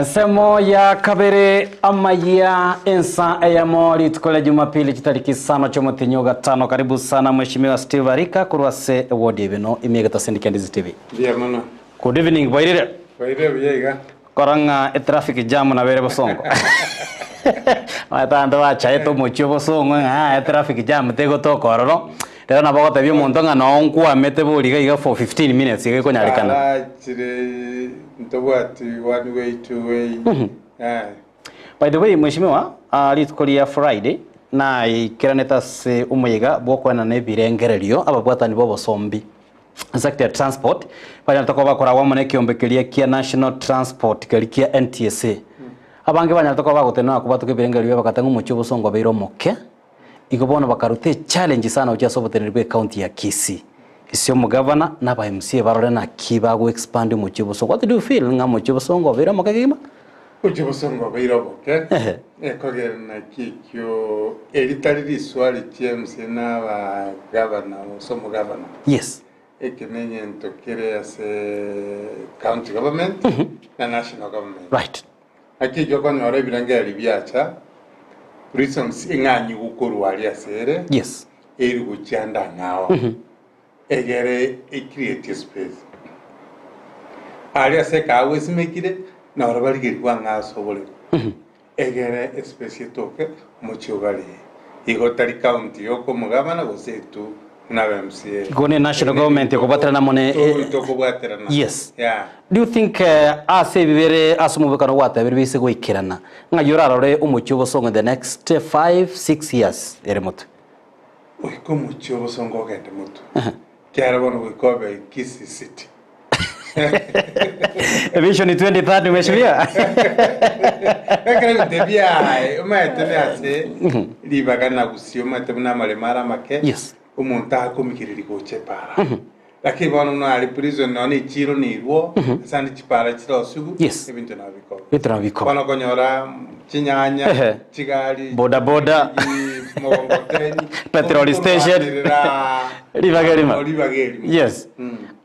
Nsemo ya kabere amaya ensa eyamori tukole Jumapili kitariki sano chomotinyo gatano. Karibu sana Mheshimiwa Steve Arika kurwase award ibino imiega sendika Ndizi TV. Ndiye mana. Good evening boirire. Boirire biyega. Koranga traffic jam na bere bosongo. Matando acha eto mucho bosongo traffic jam tego to kororo. Lero nabagote byo muntu nga nonku amete buriga iga for 15 minutes iga konyalikana. Ala chire ntobwati one way two way. By the way Mheshimiwa litkolia Friday na ikiraneta se umuyiga bwokwana ne birengererio ababwatani bo bosombi. Sector transport banya tokoba kora wamone kiombekelia kia National Transport kia NTSA. Abange banya tokoba gotena kubatuke birengerio bakatanga umucyo bosongo beiro moke. Igobona bakarute challenge sana ujasobotererwe county ya Kisii. Isyo mugavana na ba MC barore na kiba go expand mu Kibuso. What do you feel nga mu Kibuso ngo bera makagima? Mu Kibuso ngo bera boke. Ekogera na kikyo elitali liswali TMC na ba governor so mugavana. Yes. Ekenenye ntokere as county government na national government. Right. Akijyo ko nyore birangeri byacha. Reasons inganyi gukuru wali asere. Yes. Eri guchanda ngawa. Egere create space. Ali ase ka wesi mekire na orabali girwa ngasobole. Egere space toke muchobali. Igotari county yoko mugabana gosetu na MCA. Gone national government yokubatera na mone tokubatera na. Yes. Yeah. Do you think ase bibere asumubekano wata bibise goikirana nga yorarore umucyo bosongo the next 5-6 years eremoto? Uko mucyo bosongo gende muto. Kiara bono wikobe Kisii City. Vision 2030 Mheshimiwa. Ekere debia umayetene ase libagana gusio matebuna malemara make. Yes. Umuntu akomikiriri gochepara. Lakini bono no ali prison no ni chiro ni ruo sandi chipara chiro sugu ebintu nabiko. Bintu nabiko. Bono konyora chinyanya chigali boda boda petrol station Libageri. Yes.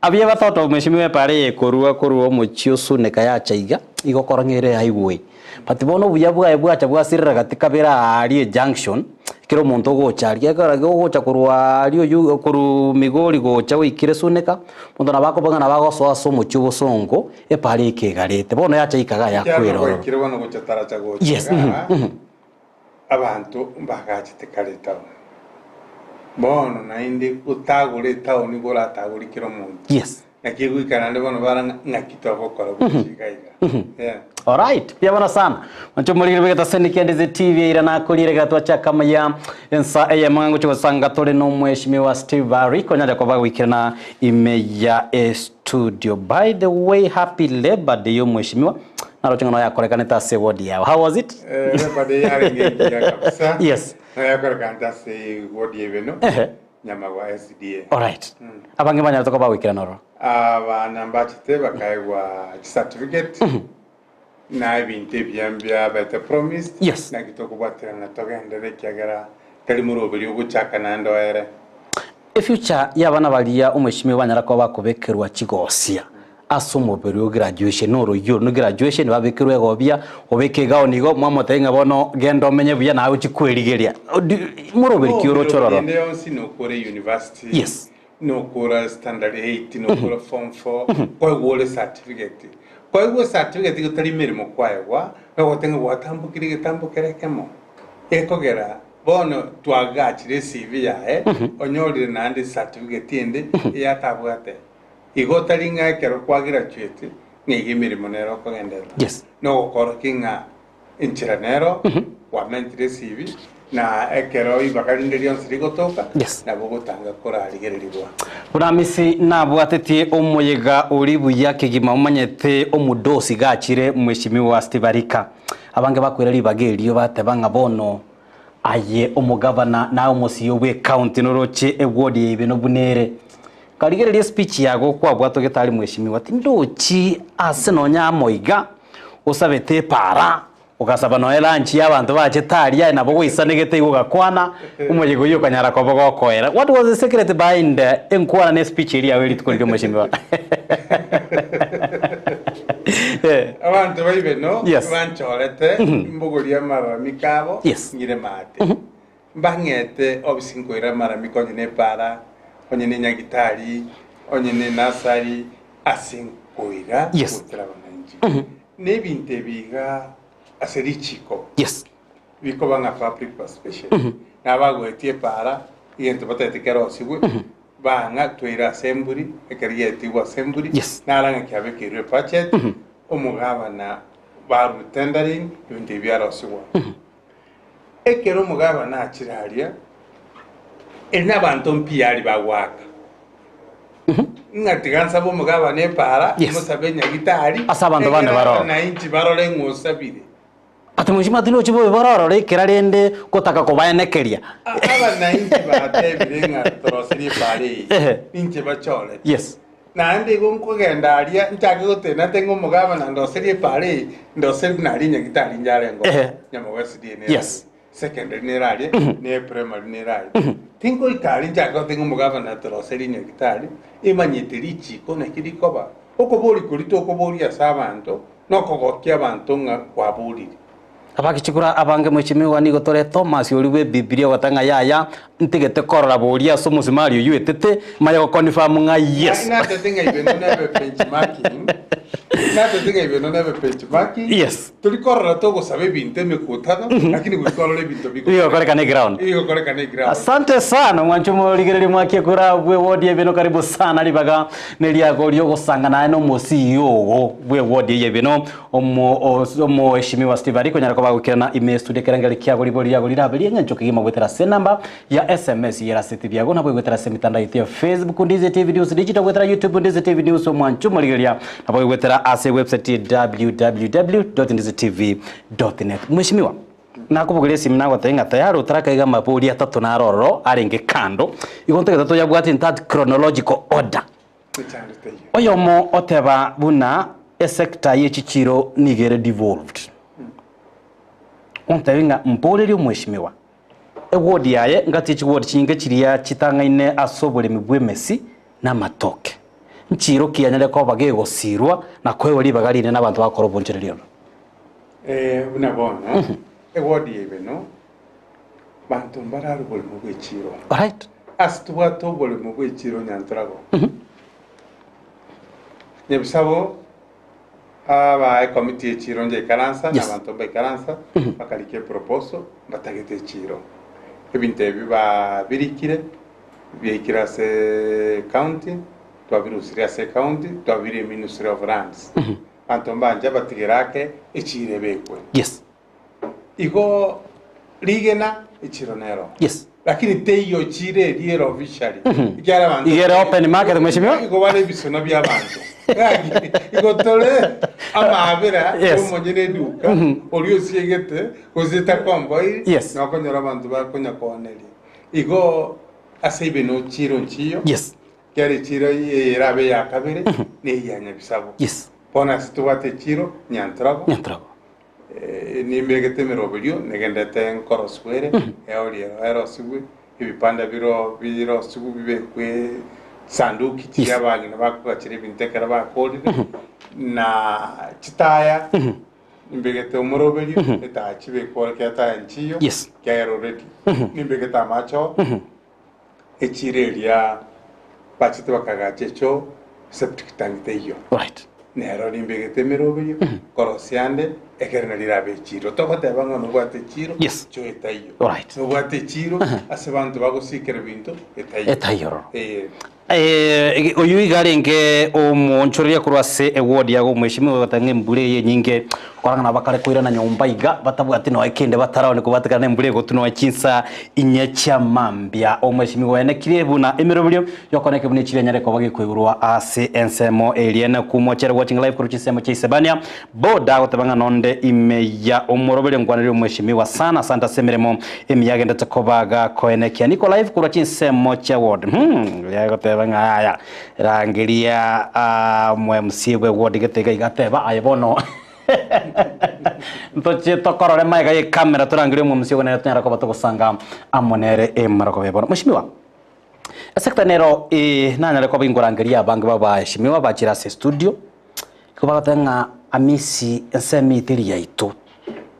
Abia bathoto Mheshimiwa pare korua muchiosu nekayacha iga igokorongere highway. Patibono buyabwa sirra katika bera ali junction kiro muntu gocharia karaga gocha kurwa ali kuru migori gocha wikire suneka muntu nabako bangana bago so muchubo songo e pare kegarete bono yacha ikaga yakwero kiro bono gocha taracha gocha. Yes. Abantu mbagachite kaleta bono na indi utagure tauni gora taguri kiro muntu. Yes. Nakiguikana ndebono bara ngakitwa bokora buchigaiga. Yeah. All right. Pia bana sana. Mancho muri bigata sendika Ndizi TV ira na kulire gatwa chakama ya ensa eyamangu chosanga tole no Mheshimiwa Steve Arika nyaja kwa wikena imeya studio. By the way, happy Labor Day yo Mheshimiwa. Naro chingano ya korekana ta se word yao. How was it? Labor Day yari ngeja kabisa. Yes. Na ya korekana ta se word yebeno. Nyama wa SDA. All right. Abange banya toka ba wikena noro. Abana mbachite bakaiwa certificate. Na ibinte byambya bata promised. Yes. Na kitoko batera na togendere kyagara kali murobiri uguchaka nando ere. Future yabana baliya umweshimiwe banyara ko bakobekerwa kigosia. Asumobero graduation noro yo no graduation babekerwe gobia obekega onigo mwamotenga bono gendo menye buya nawe chikwerigeria. Murobiri kioro chororo. Ndio sino kore university. Yes. No kora standard 8 no kora form 4 kwa gole certificate. Kwa hiyo certificate gutari mirimo kwaewa bagotenga watambukire tambukerekemo ekogera bono twagachire CV yae onyorire nande certificate ende yatabwate igotari ngakero kwa graduate ngege mirimo nero kogendera. Yes. No gukora kinga inchiranero wa mentire CV na ekero ibakarinderio nsirigotoka. Yes. Na bogotanga kora aligereribwa Uramisi nabwatetie umuyiga uri buya kigima umanyete omudosi gachire Mheshimiwa Steve Arika. Abange bakwera Libagerio batebanga bono aye omugavana na umusiyo we county noroche egwodi ibino bunere. Kaligererie speech yago kwa bwato getari Mheshimiwa ati ndochi ase nonya moiga usabete para ukasaba no lunch y'abantu bache taria na bogo isanegete igugakwana umuyigo yo kanyara ko bogo koera. What was the secret behind enkwana ne speech iri yawe litkolire Mheshimiwa? abantu baibe no Yes. banchorete mbuguria marami kabo Yes. ngire mate bangete obisinkoira marami konyene para onyene nyagitari onyene nasari asinkoira Yes. kutera bananji nebinte biga aserichiko Yes. biko banga fabric participation nabagwetie para igento batete kero sigwe banga twira assembly ekarieti wa assembly Yes. naranga kyabe kirwe budget omugabana baru tendering ibinte byaro sigwa ekero omugabana akiraria elina abantu mpiyali bagwaka ngatigansa bo mugabana epara Yes. musabe nyagitari Asa abantu bande baro. na inchi barole ngusabire Ati mwishima tino chibo bororo rekera rende kotaka kubayenekeria. abanainchi batebire nga torosiri pare inche bachole Yes. nandi gonkugenda aria nchake gutena tengo mugabana ndosiri pare ndosiri nari nyagitari njarengo nyama wesidi ne Yes. secondary nerari ne primary nerari tingo ikari nchake tengo mugabana torosiri nyagitari imanyitiri chiko na kirikoba okobori kurito okobori asabanto nokogokia abantu nga kwaburiri Abakichikura abange mwishimiwa nigo tore Thomas oliwe Biblia watanga yaya ntigete korora boria so musimari yu etete maya ko confirm nga yes. Na the thing I even never benchmarking. Na the thing I even never benchmarking. Yes. Tulikorra togo sabe binte mekutana lakini kulikorra le binto biko. Iyo kore kane ground. Iyo kore kane ground. Asante sana mwanchumo ligereri mwake kura bwe wodi ebino karibu sana libaga nelia golio gusangana no CEO bwe wodi yebino omo eshimiwa Steve Ariko nyara ko bagukirana email studio kerangari kya goli boli ya goli rabeli nyancho kigima gwetera se number ya SMS yera seti byago nabo gwetera se mitandao ya Facebook ndize TV news digital gwetera YouTube ndize TV news mwanchumo ligeria nabo gwetera ase website www.ndizetv.net mweshimiwa nakubugiria simu nago tenga tayari utaraka mapuri atatu na roro arenge kando igonte gatatu ya bwati that chronological order oyo mo oteba buna sector yechichiro nigere devolved ontainga mpoleri mweshimiwa ewodi yaye ngati ward chinge chiria chitangaine asobole mibwe mesi na matoke nchiro kiyanyale ko bagego sirwa na kwewe libagarine n'abantu bakoroboncherero una bona ewodi yebeno bantu mbararu bole mu bwechiro right astuwa to bole mu bwechiro nyantrago nyebisabo aba committee echiro nje karansa Yes. n'abantu ba karansa bakalike proposal batagete echiro ebinte biba birikire bikira se county twabirusira se county twabire ministry of lands bantu mbanje batigirake echire bekwe yes igo ligena echiro nero yes lakini teyo chire liero officially ikyara bantu igere open market mweshimiwa igo wale bisona by'abantu igo tole amabera Yes. omonyene duka olio siegete kozeta komboi Yes. nakonyora abantu bakonya koneli igo asebe no chiro nchiyo yes kyari chiro yerabe yakabere ne yanya bisabo yes pona situwate chiro nyantrago nyantrago nimbegete mirobelio negendete nkoroswere eolio erosugwe ibipanda biro sugu bibekwe sanduki chiyabangi nabakugachire bintekera bakolire na chitaya nimbegete umurobelio etachibe kwalke ata nchiyo Yes. kero ready nimbegete amacho echirelia pachite bakagachecho septic tank teyo right nero nimbegete mirobelio korosiande ekerna lirabe chiro tokoteba ngo nobwate chiro Yes. cho etayo Alright. nobwate chiro ase bantu bagosikera bintu etayo etayoro oyu igarenge omonchoria kurwase eward yago mweshimiwa batange mbure ye nyinge korangana bakare koira na nyomba iga batabwate no ekende bataraone kubatikana mbure gotuno chinsa inyacha mambya omweshimiwa ene kirebuna emirobulyo yokoneke bune chire nyare ko bage kwegurwa ase ensemo alien kumochera watching live kuru chisemo chaisebania boda gotabanga nonde imeya omorobele ngwanire omweshimiwa sana santa semeremo emiyage ndatakobaga koenekia niko live kuru chinsemo cha ward yagotebanga haya rangiria mwemsiwe ward getega igateba ayebono ntoche tokorore maiga ye kamera turangirie mwemsiwe na tunyara ko batogusanga amonere emarako bebona mweshimiwa sekta nero nanyale ko bingorangiria abange baba shimiwa bachira se studio ko batanga amisi ensemitiri yaitu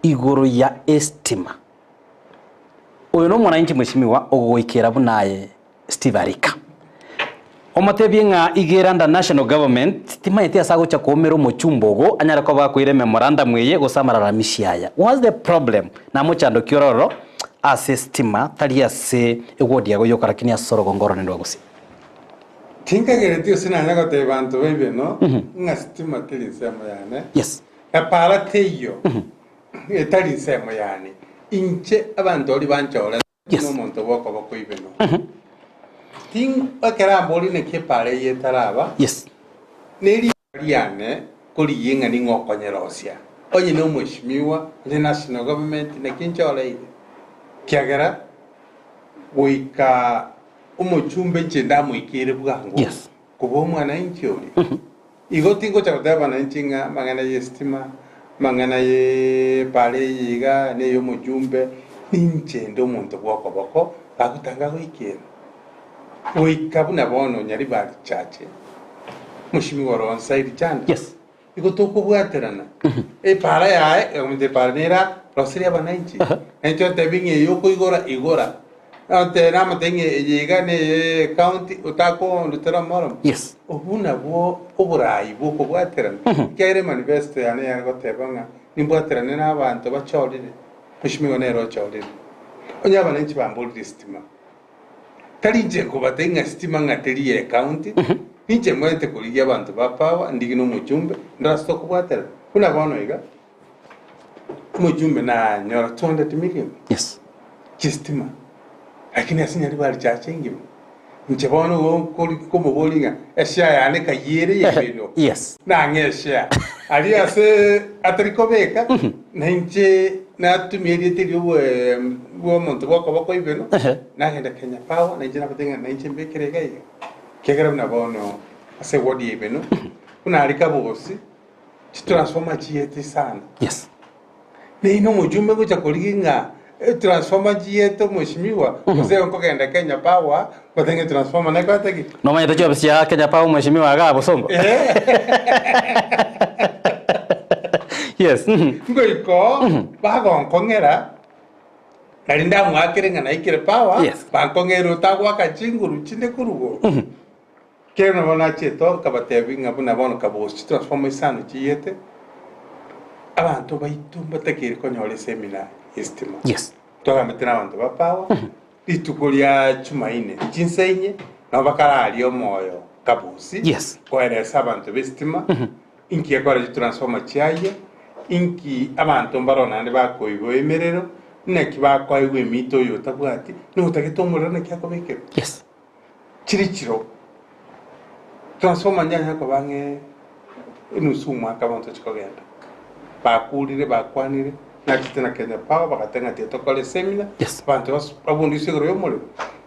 iguru ya estima uyu no mwananchi mheshimiwa ogwikira bunaye Steve Arika omatebye nga igiranda national government timayete asago cha komero mochumbogo anyara ko bakwire memorandum mweye gosamarara mishaya. What's the problem na mochando kiororo ase stima tali ase egodi yago yokarakini asoro gongoro ndo gusi tinka gere tio sina nyago te bantu bebe no nga stima tili sema yane yes ya para teyo tali sema yane inche abantu oli banchola no monto boko boko ibe no ting akera boli ne ke pare ye taraba yes neri yane kuli yenga ni ngokonyerosia onye no mheshimiwa the national government ne kinchola ile kiagera wika umuchumbe nchenda mwikire bwangu yes kubo mwana inchi oli igo tingo cha kutaba na nchinga mangana ye stima mangana ye pale yiga ne yo mujumbe ninchendo muntu bwoko boko bakutanga wikire wika buna bono nyari bali chache mushimi waro on side chanda yes igo toko bwaterana para yae umde parnera roseria bananchi encho tebinge yoko igora ante nama tenge yiga ne county utako lutera moram yes obuna bo oburai bo ko bwaterana kere manifesto yane yargo tebanga nimbwaterana n'abantu bacholire mushimi wonero cholire onya bananchi bambuli stima talinje ko batenga stima ngateli ye county ninje mwete kuliya abantu bapawa ndigino mujumbe ndasto ko bwaterana kuna bono iga mujumbe na nyora 200 million yes stima lakini asinyali bali chache nchebono wo komo bolinga esha yane kayere yebeno yes na ngesha ali ase atrikobeka na nche na tumiri tiri wo monto boko ibeno na ngenda Kenya Power na njina kutenga na nche mbekere gaya kegera na bono ase wodi ibeno kuna alika bosi transformer chiete sana yes ne ino mujumbe kucha kulinga transformer jieto mheshimiwa mzee ngokenda Kenya Power batenge transformer na kwa taki no manya tacho bisia Kenya Power mheshimiwa agabo sombo yes ngoiko bago nkongera kalinda mwakirenga na ikire Power yes bankongero tagwa kachinguru chinde kurugo kero bona cheto kabatebinga buna bono kabosi transformer sano jiete abantu baitumba takiri konyole seminar estima yes toga metena abantu bapawa litukulia chumaine jinsenye na bakara ali omoyo kabusi yes koeresa abantu bestima inki akora transformer chiaye inki abantu mbarona ne bakoigo emerero neki bakoigo emito yo tabwati no tagitomura ne kyakobeke yes chirichiro transformer nyanya ko bange inusuma akabantu chikogenda bakulire bakwanire na kitena Kenya Power bakatenga tieto kole seminar yes bantu babundi siguro yo muri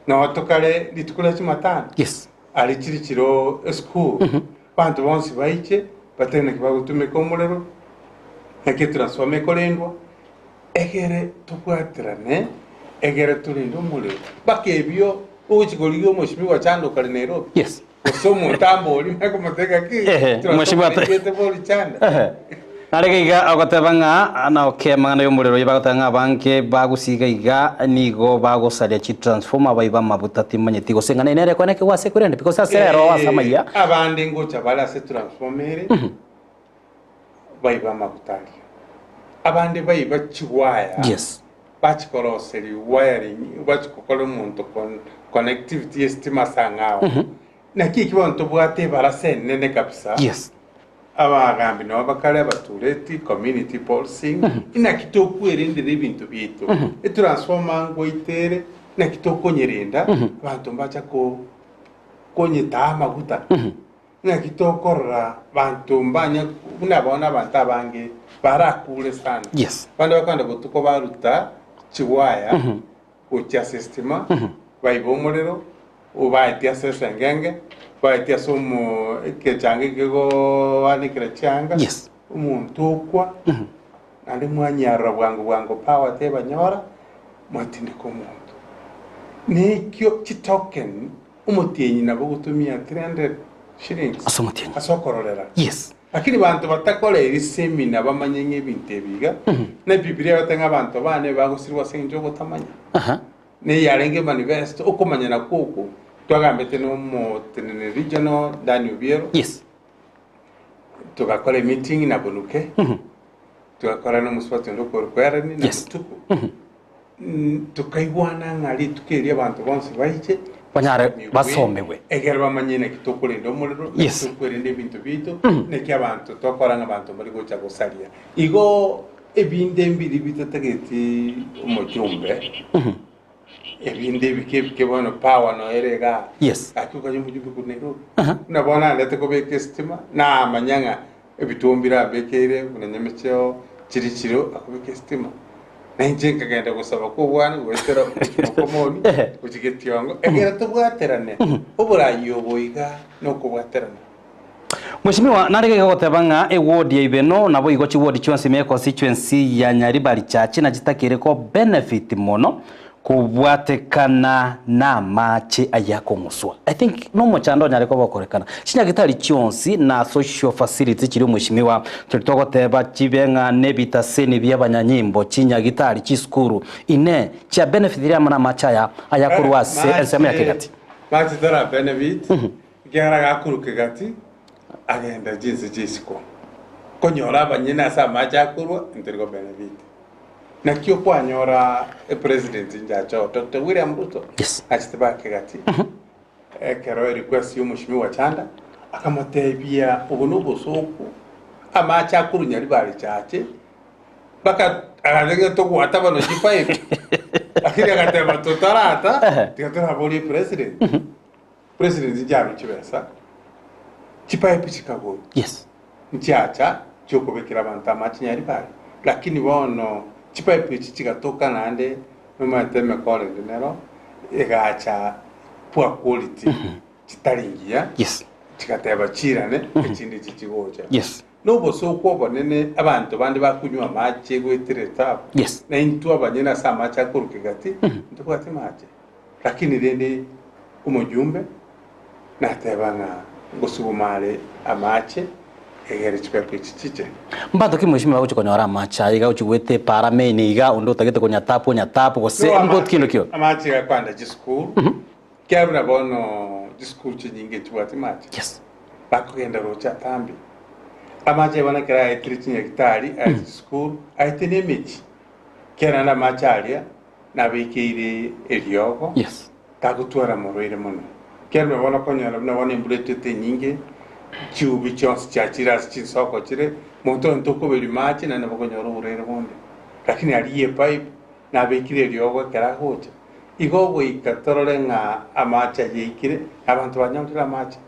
na watokale litukula chimatana yes ali chirichiro school bantu bonsi baiche batena kibagutume komulero na kitransforme kolendwa egere tukwatrane egere tulindo mulero bakebyo uchigoliyo mheshimiwa chando kale Nairobi yes osomo tambo oli mako mateka ki mheshimiwa tete boli chanda narega iga agotebanga ana okemanga yo murero yibagotanga banke bagusiga iga nigo bagosaria chi transformer baiba mabuta timanyeti gosengana nere kwaneke wase kurende because asero wasamaya abandi ngocha bala se transformer baiba mabutali abandi baiba chiwaya yes bachikoroseri wiring bachikokole umuntu connectivity estima sangao na kiki bantu bwate barase nene kabisa yes abagambi no bakale abatureti community policing ina kitoko erindire ibintu bito transformer ngo itere na kitoko nyerenda bantu mbacha ko konyeta amaguta na kitoko ra bantu mbanya unabona abantu abange barakule sana yes bandi bakanda butuko baruta chiwaya ucha system baibomorero ubaiti asesa ngenge baiti asomo kechange kego anikira changa yes umuntu ukwa andi mwanyara bwangu Power teba nyora mwatinde ko muntu nikyo kitoken umutienyi nabo gutumia 300 shillings asomutienyi asokororera yes lakini bantu batakora eri semina bamanye nk'ebintu ebiga na Biblia batenga abantu bane bagusirwa senjo gutamanya ne yarenge manifesto okomanya na kuku twagambete no mo tenene regional Daniel Biero yes tugakora meeting na Bonuke tugakora no muswati ndo korwerani na mutuku tukaigwana ngari tukeria abantu bonse baiche banyare basomewe egera bamanyene kitokulenda omuliro tukwirinde ebintu bitu neki abantu twakoranga abantu bari gocha gusaria igo ebinde mbiri bitategeti omujumbe ebinde bike bono power no erega yes akuka nyumujumbe kunero nabona ndete ko beke stima na manyanga ebitumbira bekeire kunanyemecheo chirikiro akubeke stima Nanjye kagenda gusaba ko bwana wetera komoni kujigetiongo egera tubwaterane uburayoboiga no kubwaterana Mheshimiwa narege gotebanga eward ya ibeno nabo igochi ward chonse me constituency ya Nyaribari chachi na jitakire ko benefit mono kubwatekana na mache ayako muswa. I think no mochando nyareko bakorekana chinya gitari chonsi na social facility kiri mheshimiwa tulitogoteba chibenga nebita seni byabanyanyimbo chinya gitari chiskuru ine cha benefit ya mana machaya ayakurwase ensema yakigati mache dara benefit gyara gakuru kigati agenda jinsi jisiko konyora abanyina sa macha kurwa ndirgo benefit na kyo kwanyora president njacho Dr. William Ruto yes achitebake gati kero request y'umushimi Chanda akamutebia ubunubu soku amacha kuru Nyaribari chache baka agange to kwata bano jipaye akiri agateba totarata tikatara boli president njabi chibesa chipaye pichikago yes nchacha chokobekira abantu amacha Nyaribari lakini bono chipipe chikatoka nande nomateme kole dinero egacha poor quality chitaringia yes chikateba chirane ekindi chichigocha yes nobo soko bonene abantu bandi bakunywa mache gwetireta yes na intu abanyena sa macha kurukigati ndubwate mache lakini rende umujumbe natebanga gusubumare amache egere chipepe chichiche mbato kimweshimiwa uchi konyora macha iga uchi wete parameni iga undo tagete konya tapu gose mbot kino kyo amachi ga kwanda jischool kyabra bono jischool chinyinge chwati machi yes bakugenda rocha tambi amachi bana kira etrichinya gitari at school aitene mechi kera na macharia na bikire eliogo yes tagutwara moroire muno kyabra bono konyora na bone mbulete nyinge chubi chons chachiras chinsoko chire moto ntoko beli machi na nabogonyoro urere bonde lakini aliye pipe na bekire ryogo karahoje igogo ikatorore nga amacha yikire abantu banyamtira amacha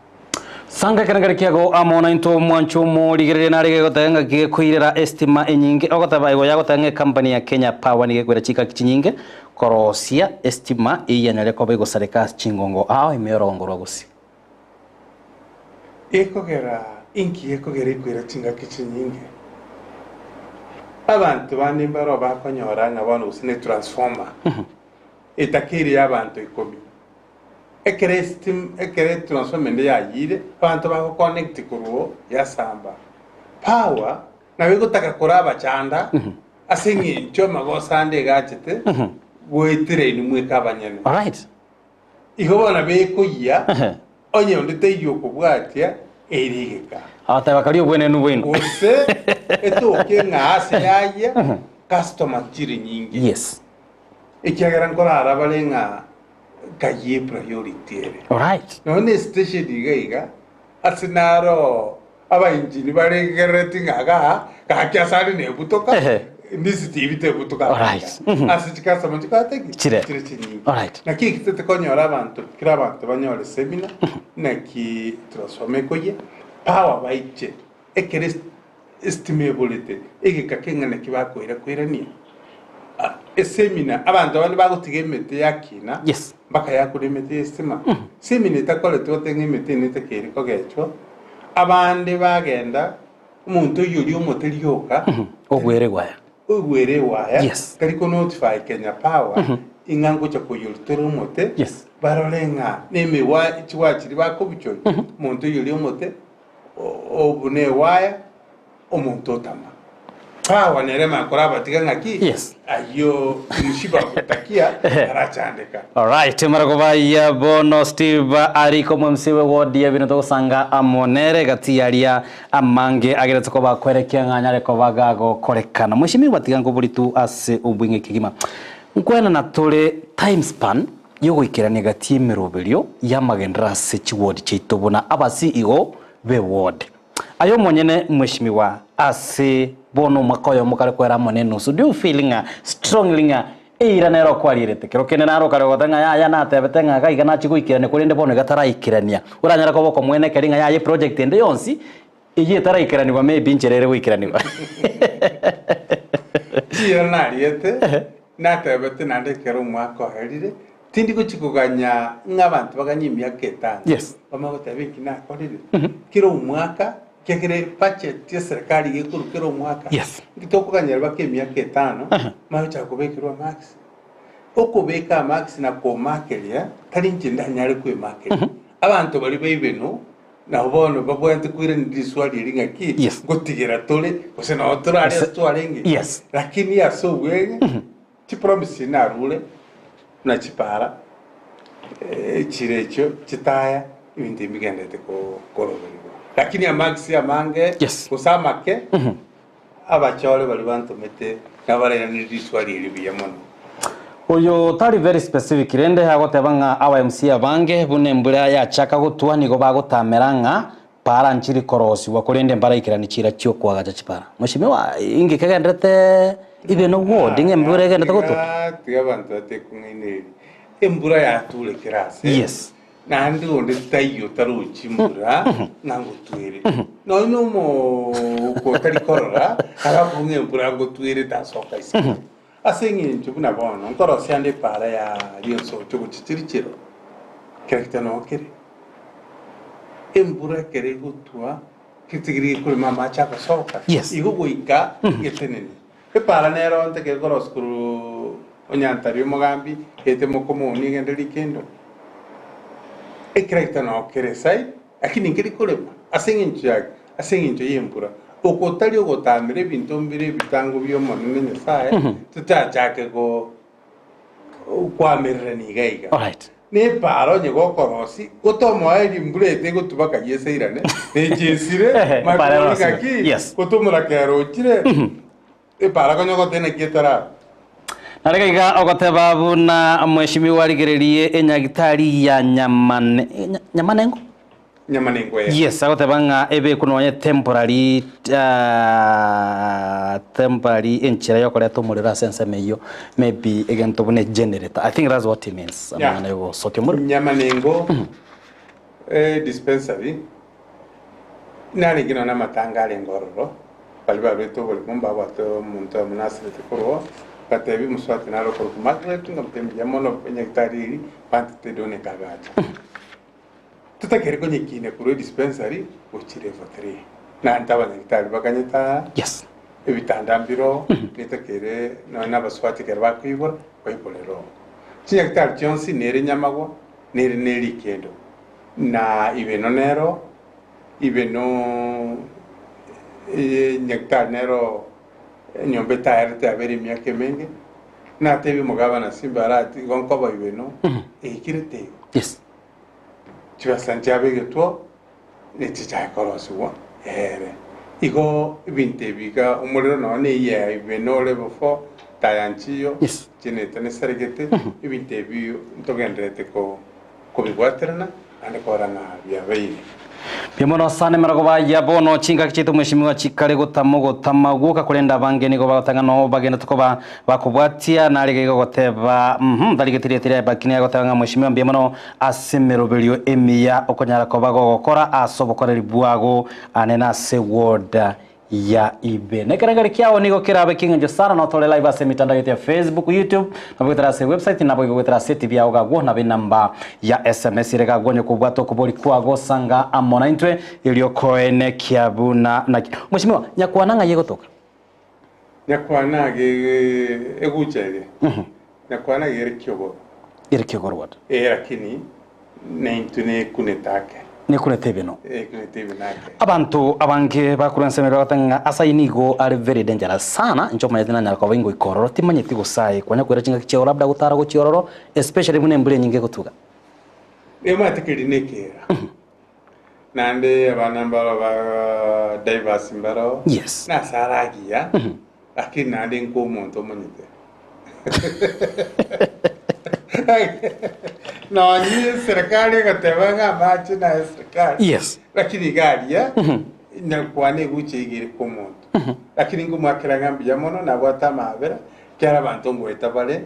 sanga kanagari kiago amona into mwancho mo ligere na rege gotenga ke kuirera estima enyinge ogotaba igo yagotenga company ya Kenya Power nige kwera chika kichinyinge korosia estima iyanyale ko bego sareka chingongo aho imerongorwa gusi ekogera inki ekogera ikwira chinga kichinyinge abantu banimbaro bakonyora nga bano usine transformer etakiri y'abantu ikomi ekere transformer ndi yayire abantu bako connect kuruo yasamba power nawe gutaka kuraba chanda asingi nchoma go sande gachete wetire ni mwekabanyene alright igobona bekuya onye ndite yokubwatia erigeka ataba kali obwene n'ubwenu ose etoke ngase yaya customer chiri nyingi yes ikiagera nkora arabalenga kaye priority ere alright none station igaiga asinaro aba injini baregereti ngaga kakya sari ne butoka ndisi TV te butoka alright asichika samanti kateki chire nyingi alright na kiki tete konyora abantu kira abantu banyore seminar na ki transforme koye power baiche ekere estimability ege kakenga na kibakoira kwirania seminar abantu abandi bagutigemete yakina yes baka yakurimete estima seminar takole totenge imete netekere kogecho abandi bagenda umuntu yuri umoteri yoka ogwere gwaya yes kariko notify Kenya Power ingango cha kuyultero mote yes barolenga neme wa chiwachiri bako bicho muntu yuri umote obune waya omuntu otama pawa nerema koraba tigangaki Yes. ayo mushiba kutakia arachandeka. Alright, maragobaya bono Steve ariko mumsiwe wodi ya bino sanga amonere gatiaria amange ageretse ko bakwerekea nganyare ko bagago korekana mushimi batigango buritu ase ubwinge kigima nkwena na tole time span yo gwikirania gati emeroberio ya magendera se chiwodi cheitobona aba CEO be ward ayo monyene mweshimiwa ase bono makoyo mukare kwera moneno so do you feeling strongly ira nero kwalirete kero kene naro kare gotanga ya na tebetenga ga igana chigwikirane kurinde bono gataraikirania uranyara ko boko mwene keringa ya ye project ende yonsi iye taraikirani ba maybe ncherere gwikiraniwa Ira nariete na tebete nande kero mwako herire tindi ko chikuganya ngabantu baganyimya ketanga yes bamagotebeki na korire kiro mwaka kegere budget ya serikali yekuru kero mwaka yes gitokuganyira bakemya ketano mayo chakubekirwa max okubeka max na ko makelia kalinje ndanyare kwe makeli abantu bali bebeno na bono babwente kwire ndiswali linga ki yes gotigera tole kose na otora ali stwalenge yes lakini ya so wenge ti promise na rule na chipara chirecho chitaya ibindi migendete ko korobero lakini ya max ya mange yes kusamake abachole bali bantomete nabara ni diswali libiya mono oyo tari very specific rende hagotebanga aba MC abange bune mbura ya chaka gutwa nigo bagotameranga para nchiri korosi wakurende mbara ikirani chira cyo kwagacha chipara mushimiwa ingi kagendete ibe no word inge mbura gendete goto tiga bantu atekungine embura ya tule kirase yes nandi onde tayo taruchi mbura nango twere no no mo ko tari korora aga bunge mbura ngo twere tasoka isi asengi ntubuna bono nkoro siande para ya rionso cyo guciciriciro kerekta no kere embura kere gutwa kitigiri kuri mama chaka soka yes igo goika getenene e para nero onte ke koros kuru onyantario mogambi ete mokomo ni gendeli kendo e kerekta no kere sai akini ngiri kulema asengi ncho yembura okotali ogotamire bintu mbire bitango byomo nene sae tutachake go kwamirire ni gaiga alright ne paro nyego korosi gotomo ari mburete gotubaka yeseirane ne jesire makonika ki yes gotomura kero chire e para konyo gotene kietara narega ogoteba buna mweshimiwa rigererie enyagitari ya nyamanengo nyamanengo yes agotebanga ebe kunonye temporary enchira yokore tumurira sense meyo maybe again to bune generator I think that's what it means amana yo sokemur nyamanengo dispensary nari gino na matangale ngororo balba beto bol kumba wato munto munasire tekoro katebi muswati naro ko magret ngam yamono nyaktari pante done kagacha tutakere ko nyikine kuro dispensary uchire fotri na antaba nyaktari bakanyeta yes ebitandambiro nitakere na baswati kerba kwibor kwipolero nyaktari chonsi nere nyamagwa nere kendo na ibenonero ibeno nyaktari nero nyombe tayarte aberi miake menge na tebi mugaba na simbarati gonkoba ibeno ekirete yes chiba santiabe geto ne chicha korosuwa igo binte biga umuriro none ye ibeno le bofo tayanchiyo yes chine tane sergete ibinte bi ntogendrete ko bigwaterna ande korana bya beyi Pimono sane maragoba ya bono chinga kichito mweshimiwa chikare gutamaguka kurenda bange nigo batanga no bagenda tukoba bakubwatia narige goteba daligetiria bakini gotanga mweshimiwa mbiemono asemeroberio emia okonyara ko bagokora asobokoreri bwago anena se word ya ibe nekarangari kiao nigo kirabe kinga sana no tole live ase mitandao yetu ya Facebook YouTube na bwetera se website na bwetera se TV ya go na be namba ya SMS rega gonye kubwato kubori kwago sanga amona intwe iliyokoene kiabuna na mheshimiwa nyakwananga yegotoka nyakwanage eguchege nyakwanage ere kyogo ire kyogorwat lakini naintune kunetake ni kurete bino kurete binake abantu abange bakuransemera batanga asainigo are very dangerous sana ncho manyete na nyarako bingo ikororo timanyeti gusai kwanya kwera chinga kichoro labda gutara go chiororo especially mune mbure nyinge gutuga ematikiri nekera nande abana mbaro ba diverse mbaro yes na saragia lakini nande nko muntu manyete no ni serikali katebanga machi na serikali yes lakini galia na kwane guchigire ko muntu lakini ngumwakira ngambi ya mono na bwata mabera kyara bantu ngweta bale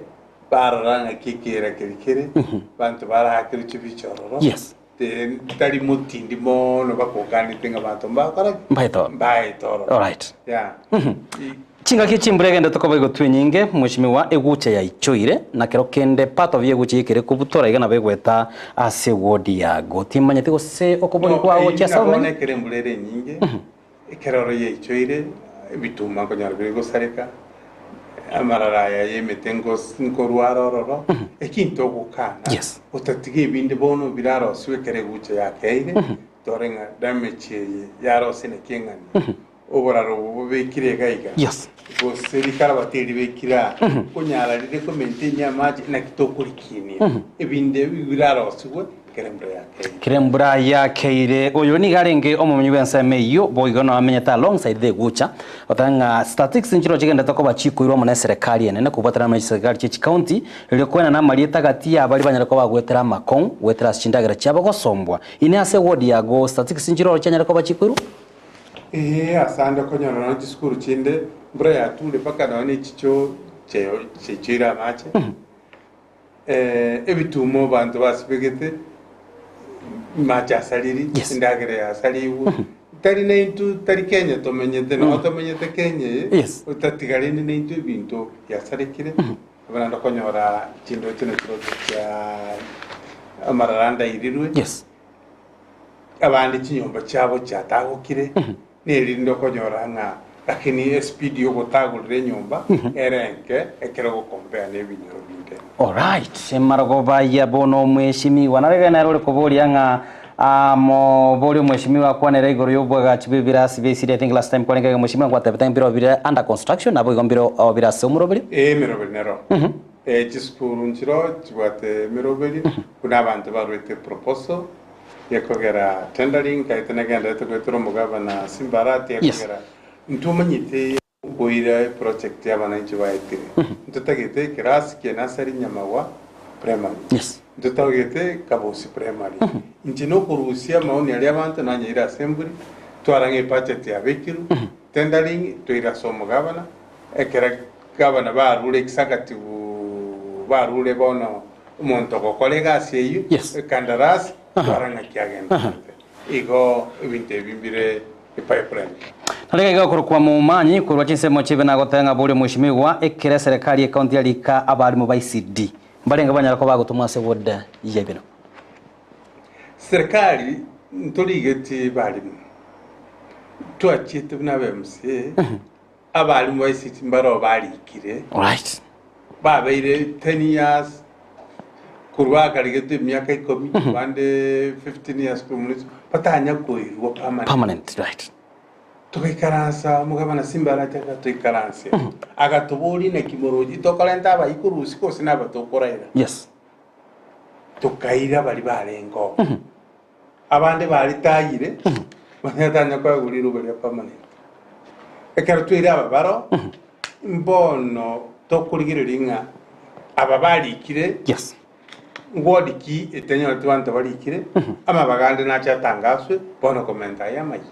bararanga kikira kirikire bantu barahakira chibichororo yes tari mutindi mono bakokani tenga bantu mbakora mbaitoro all right yeah chinga kichimburege ndatokoba igotwe nyinge mwishimiwa eguche ya ichoire na kero kende part of yeguche ikere kubutora igana begweta ase wodi ya gotimanya tigo se okoboni kwawo chasa one kere mbulere nyinge kero ye ichoire bituma ko nyarbe go sareka amarara ya yemetengo nkorwarororo ekinto gukana yes utatige binde bono biraro siwe kere guche ya keire torenga damage yaro sine kengani oboraro bubekire gaiga yes go serikara bateri bekira kunyara rire ko maintain amaji na kitokurikini ebinde biraro siwe kerembra ya keire oyo ni garenge omumenyi wensa meyo boigona amenyeta alongside the gucha otanga statistics nchiro chigenda takoba chikuirwa mu serikali ene kubatara mu serikali chi county ile kwena na marieta gati ya bali banyara ko bagwetera makon wetera chindagara chabo gosombwa ine ase wodi ya go statistics nchiro chanyara ko bachikuirwa asande ko nyara no diskuru chinde mbra ya tule paka na ni chicho chira mache ebitumo bantu basipegete macha saliri ndagere ya saliwu tari neintu tari Kenya tomenyete no tomenyete Kenya utatigari ni neintu bintu ya salikire bana ndokonyora chindo chino ya amararanda irirwe abandi chinyomba chabo cyatagukire neri ndokonyora nga lakini speed yo gutagurire nyumba erenke ekero go compare nebinyoro binde all right emarago baya bono mweshimi wanarega na role koboria nga mo boli mweshimi wa kwa nere igoro yobwaga chibibira sibesi I think last time kwa ngega mweshimi kwa tabeta mbiro bira under construction nabo igombiro bira se umurobiri mirobiri nero chiskuru nchiro chibate mirobiri kuna abantu barwete proposal yakogera tendering kaitana ganda to mugabana simbarati yakogera ntumanyite boira project yabana nchibaitire ntutagete class ke nasari nyamawa primary ntutagete kabosi primary nchino kurusia maoni ali abantu nanyira assembly twarange budget ya bekiru tendering toira somo gabana ekera gabana barule executive barule bono umuntu gokolega seyu kandarasi twaranga kyagenda igo ibinte bimbire pipeline Nalega igakuru kwa mumanyi kurwa chinsemo chibe na gotenga buri mwishimiwa ekere serikali ya county alika abali mu ICD mbalenga banyara ko bagutumwa se woda yebino serikali ntoligeti bali twachite bina bemse abali mu ICD mbaro bali kire right babeire 10 years kurwa kaligeti myaka 10 bande 15 years kumulisi patanya koirwa permanent right tukikaransa mugabana simbara cyaka tukikaranse agatuburi na kimoroji tokalenta abayikurusi kose n'abatokoraira tukaira bali barengo abande bali tayire banyatanya kwa guriro bali permanent ekero twira ababaro mbono tokurigiriringa ababalikire ngwodiki etenyo twanto balikire ama bagande na cyatangaswe bono komenta yamayi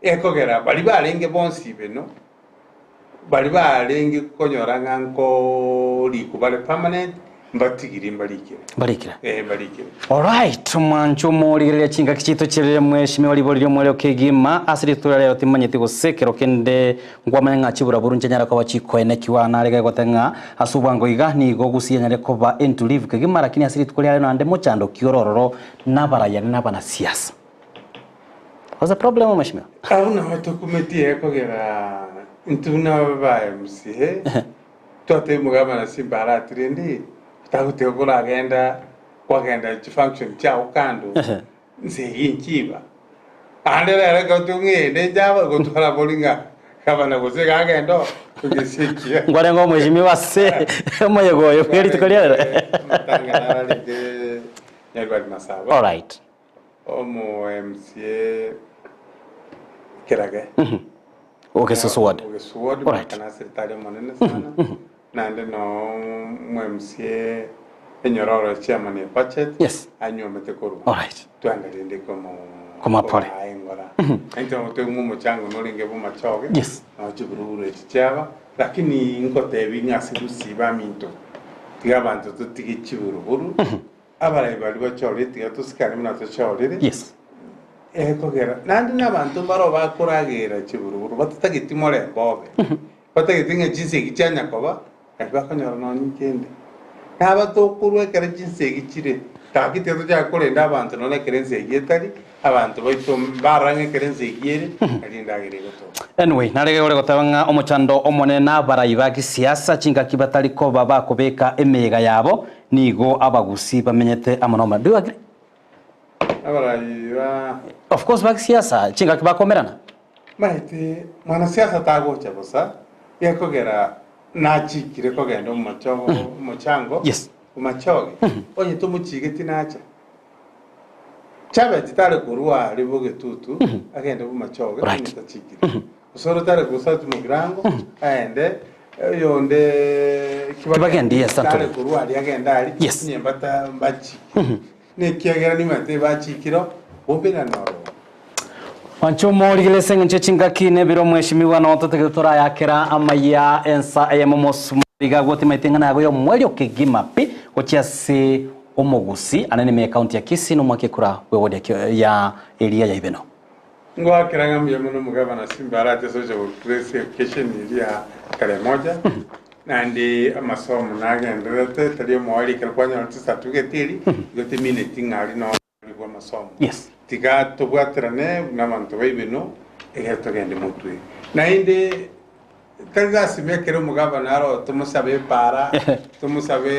ekogera bali balenge bonsi beno bali balenge konyora nganko likubale permanent mbatigiri mbalikire balikira balikire all right mancho morigere chinga kichito chirere mweshime wali boli mwele okegima asiri turale otimanyete gosekero kende ngwamanya chibura burunje nyara ko bachikoene kiwana rega gotenga asubango iga ni go gusiya nyare ko ba into live kegima lakini asiri tukolya no ande mochando kiorororo nabaraya nabana siasa was a problem mweshime auna watokumetie kogera ntuna bae msihe tote mugabana simbara trendi takutekula agenda kwagenda function chao kando nsegi nchiba ande rero gotung'ende jaba gotwara bolinga kabana gose gagendo tugisikia ngware ngo mheshimiwa se omoyegoyo kweli tukolia matangana rege nyarwari masaba. All right. Omo MCA Kirage. Okay, so sword. Okay, sword. All right. Kana serikali manene sana. Nande no MCA enyororo chairman ya budget. Yes. Anyo metekuru. All right. Tuangalie ndiko Koma pole. Ngora. Ento mutengu muchango nolinge buma choge. Yes. Na chiburu echichaba lakini ngotebi ngasirusi baminto. Tigabantu tutigichiburu. Abarayi bali bachore tigatusikane munato chore. Yes. Kogera nandi n'abantu baro bakuragera chiburuburu batatagitimore bobe batagitinga jinsi gichanya koba bakanyara no nikende n'abatokurwe kare jinsi gicire takitezo cyakore ndabantu none kerenze yetari abantu baito barange kerenze yere alindagire goto. Anyway, narege gore gotabanga omochando omone na barayi bagi siasa chinga kibatari ko baba kubeka emega yabo nigo abagusi bamenyete amonoma. Do you agree? Of course bagi siasa chinga kibakomerana. Maite mwana siasa tagocha bosa yakogera nachikire kogenda mochango. Yes. Umachoge onye tumuchige tinacha chabe titale kurwa liboge tutu agenda bumachoge tachikire usoro tale kusatu mugirango aende yonde kibagendi tale kurwa agenda ali nyembata mbachi ne kiagera ni mate bachikiro bombera noro Wancho morigile sengenche chinga kine biro mheshimiwa na watoto kitora yakera amaya ensa ayamomosu biga goti maitenga nago yo mwelyo kigima pi gochia se omogusi anene me account ya Kisii no mwake kura wewode ya area ya Ibeno ngwa kiranga myemuno mugabana Simba ate soje press education area kale moja nandi amasomo nagendete tali mwali kalkwanya certificate gote minute ngali no kwa masomo. Yes. Tiga tobwatrane namanto Ibeno egeto gende mutwe na inde Kalga simekero mugabana aro tumusabe para tumusabe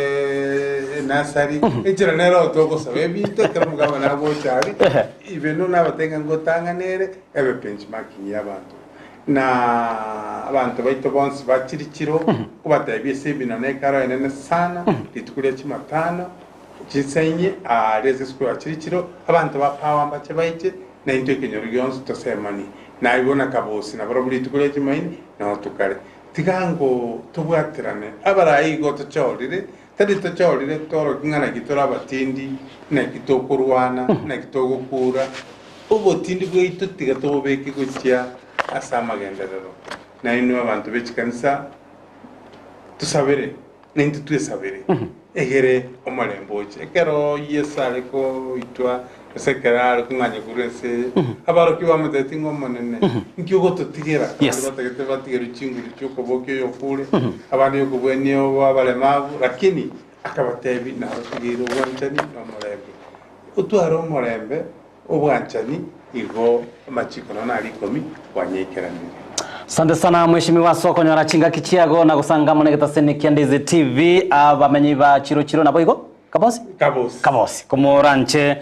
nasari ijira nero togo sabe bito kero mugabana abo cyari Ibeno nabatenga ngotanga nere ebe benchmarking y'abantu na abantu baito bonse bakirikiro kubata ebise binone karo enene sana litukure chimatano chisenye reze school akirikiro abantu ba power mbache baite na into kenyoro yonse tosemani na ibona kabosi na barabuli tukure chimaini na tukare tigango tubwatirane abarayi go tochorire tadi tochorire toro kingana gitora batindi na gitokurwana na gitogukura ubo tindi bwito tiga tobeke gucia asama genderero na ino abantu bechikanisa tusabere nintu twesabere egere omalemboche ekero yesale ko itwa sekera kunganye kurese abaro kiwa mutetingo monene nkiugo tutigera bategete batigera chinguri cyuko bokyo yo kule abandi yo kubwenyo abalemavu lakini akabatebi na rotugiro wanchani no morembe utwaro morembe obwanchani igo machiko na alikomi wanyekeranire. Asante sana mheshimiwa soko nyora chinga kichiago na gusanga monegeta seniki Ndizi TV abamenyi ba chiro nabo igo kabosi komoranche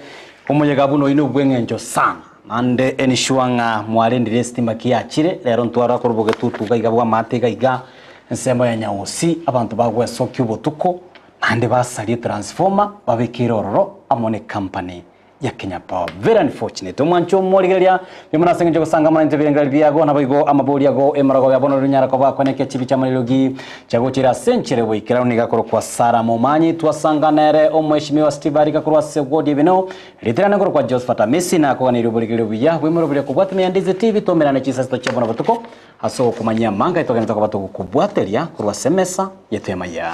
omuyega buno ino bwengenjo sana nande enishuanga mwarendire stima kiachire rero ntwara kurubuge tutuga igabwa matega iga nsemo ya nyaosi abantu bagwe sokyo botuko nande basali transformer babekirororo amone company ya Kenya Power. Very unfortunate. Omwancho morigeria bimana sengeje gusanga mana ntebirengali biago naboigo amabori yago emarago yabono runyara ko bakoneke chibi chamalirogi chagochira senchere wikira uniga koro kwa Sara Momanyi twasanga nere omweshimiwa Steve Barika kurwa segodi bino literana koro kwa Josephat Messi na ko ni ruburigiro biya bwimuro bire kubwatme Ndizi TV tomerana chisa sto chabona batuko aso kumanyia manga itogena to kubwatelia kurwa semesa yetema ya